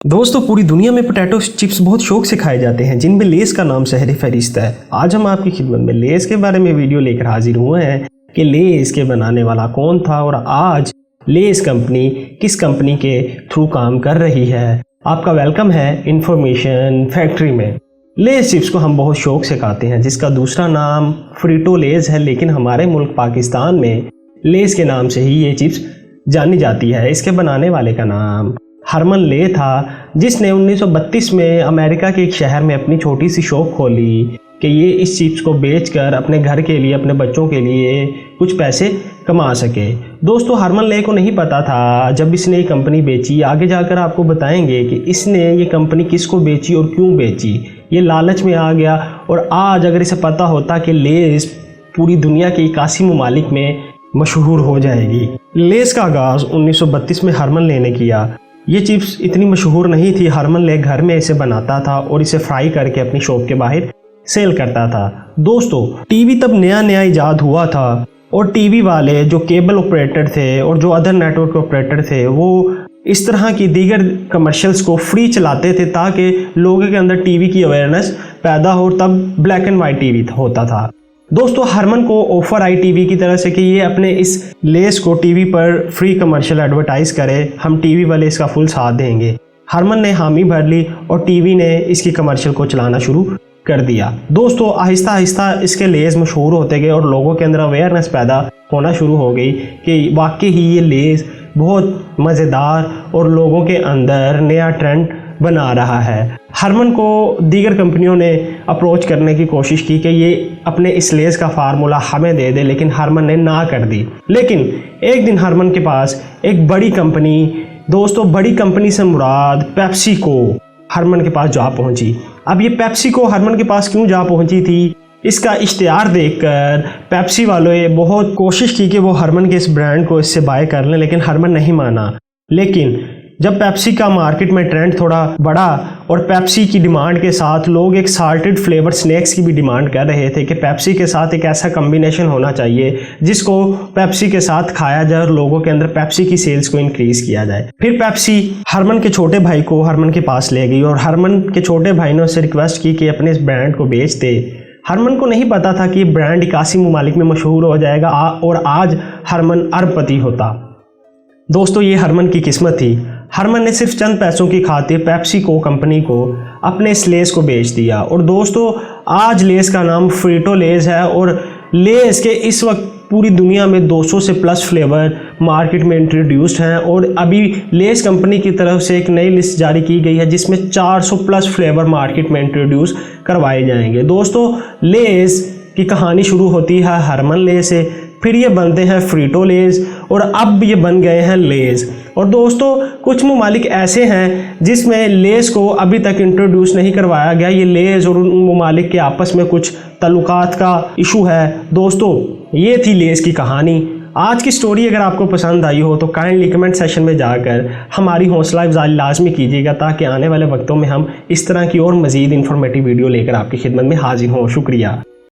दोस्तों पूरी दुनिया में पोटैटो चिप्स बहुत शौक से खाए जाते हैं, जिनमें लेस का नाम शहर फहरिस्त है। आज हम आपकी खिदमत में लेस के बारे में वीडियो लेकर हाजिर हुए हैं कि लेस के बनाने वाला कौन था और आज लेस कंपनी किस कंपनी के थ्रू काम कर रही है। आपका वेलकम है इंफॉर्मेशन फैक्ट्री में। लेस चिप्स को हम बहुत शौक से खाते हैं, जिसका दूसरा नाम फ्रीटो लेस है, लेकिन हमारे मुल्क पाकिस्तान में लेस के नाम से ही ये चिप्स जानी जाती है। इसके बनाने वाले का नाम हरमन ले था, जिसने 1932 में अमेरिका के एक शहर में अपनी छोटी सी शॉप खोली कि ये इस चिप्स को बेचकर अपने घर के लिए, अपने बच्चों के लिए कुछ पैसे कमा सके। दोस्तों हरमन ले को नहीं पता था जब इसने ये कंपनी बेची। आगे जाकर आपको बताएंगे कि इसने ये कंपनी किसको बेची और क्यों बेची। ये लालच में आ गया और आज अगर इसे पता होता कि लेस पूरी दुनिया के 81 ममालिक में मशहूर हो जाएगी। लेस का आगाज़ 1932 में हरमन ले ने किया। ये चिप्स इतनी मशहूर नहीं थी। हरमन ले घर में इसे बनाता था और इसे फ्राई करके अपनी शॉप के बाहर सेल करता था। दोस्तों टीवी तब नया नया इजाद हुआ था और टीवी वाले जो केबल ऑपरेटर थे और जो अदर नेटवर्क ऑपरेटर थे वो इस तरह की दीगर कमर्शियल्स को फ्री चलाते थे ताकि लोगों के अंदर टीवी की अवेयरनेस पैदा हो। तब ब्लैक एंड वाइट टीवी होता था। दोस्तों हरमन को ऑफर आई टीवी की तरह से कि ये अपने इस लेस को टीवी पर फ्री कमर्शियल एडवर्टाइज करे, हम टीवी वाले इसका फुल साथ देंगे। हरमन ने हामी भर ली और टीवी ने इसकी कमर्शियल को चलाना शुरू कर दिया। दोस्तों आहिस्ता आहिस्ता इसके लेस मशहूर होते गए और लोगों के अंदर अवेयरनेस पैदा होना शुरू हो गई कि वाकई ही ये लेस बहुत मज़ेदार और लोगों के अंदर नया ट्रेंड बना रहा है। हरमन को दीगर कंपनियों ने अप्रोच करने की कोशिश की कि ये अपने इस लेस का फार्मूला हमें दे दे, लेकिन हरमन ने ना कर दी। लेकिन एक दिन हरमन के पास एक बड़ी कंपनी, दोस्तों बड़ी कंपनी से मुराद पेप्सी को, हरमन के पास जा पहुंची। अब ये पेप्सी को हरमन के पास क्यों जा पहुंची थी, इसका इश्तिहार देखकर पेप्सी वालों ने बहुत कोशिश की कि वो हरमन के इस ब्रांड को इससे बाय कर लें, लेकिन हरमन नहीं माना। लेकिन जब पेप्सी का मार्केट में ट्रेंड थोड़ा बढ़ा और पेप्सी की डिमांड के साथ लोग एक साल्टेड फ्लेवर स्नैक्स की भी डिमांड कर रहे थे कि पेप्सी के साथ एक ऐसा कम्बिनेशन होना चाहिए जिसको पेप्सी के साथ खाया जाए और लोगों के अंदर पेप्सी की सेल्स को इंक्रीज किया जाए। फिर पेप्सी हरमन के छोटे भाई को हरमन के पास ले गई और हरमन के छोटे भाई ने उससे रिक्वेस्ट की कि अपने इस ब्रांड को बेच दे। हरमन को नहीं पता था कि ब्रांड 81 ममालिक में मशहूर हो जाएगा और आज हरमन अरबपति होता। दोस्तों ये हरमन की किस्मत थी। हरमन ने सिर्फ चंद पैसों की खातिर पेप्सी को कंपनी को अपने इस लेस को बेच दिया और दोस्तों आज लेस का नाम फ्रीटो लेस है और लेस के इस वक्त पूरी दुनिया में 200 से प्लस फ्लेवर मार्केट में इंट्रोड्यूस्ड हैं और अभी लेस कंपनी की तरफ से एक नई लिस्ट जारी की गई है जिसमें 400 प्लस फ्लेवर मार्केट में इंट्रोड्यूस करवाए जाएंगे। दोस्तों लेस की कहानी शुरू होती है हरमन ले से, फिर ये बनते हैं फ्रीटो लेस और अब ये बन गए हैं लेस। और दोस्तों कुछ ममालिक ऐसे हैं जिसमें लेस को अभी तक इंट्रोड्यूस नहीं करवाया गया। ये लेस और उन ममालिक के आपस में कुछ ताल्लुकात का इशू है। दोस्तों ये थी लेस की कहानी। आज की स्टोरी अगर आपको पसंद आई हो तो काइंडली कमेंट सेक्शन में जाकर हमारी हौसला अफजाई लाजमी कीजिएगा ताकि आने वाले वक्तों में हम इस तरह की और मज़ीद इन्फॉर्मेटिव वीडियो लेकर आपकी खिदमत में हाजिर हों। शुक्रिया।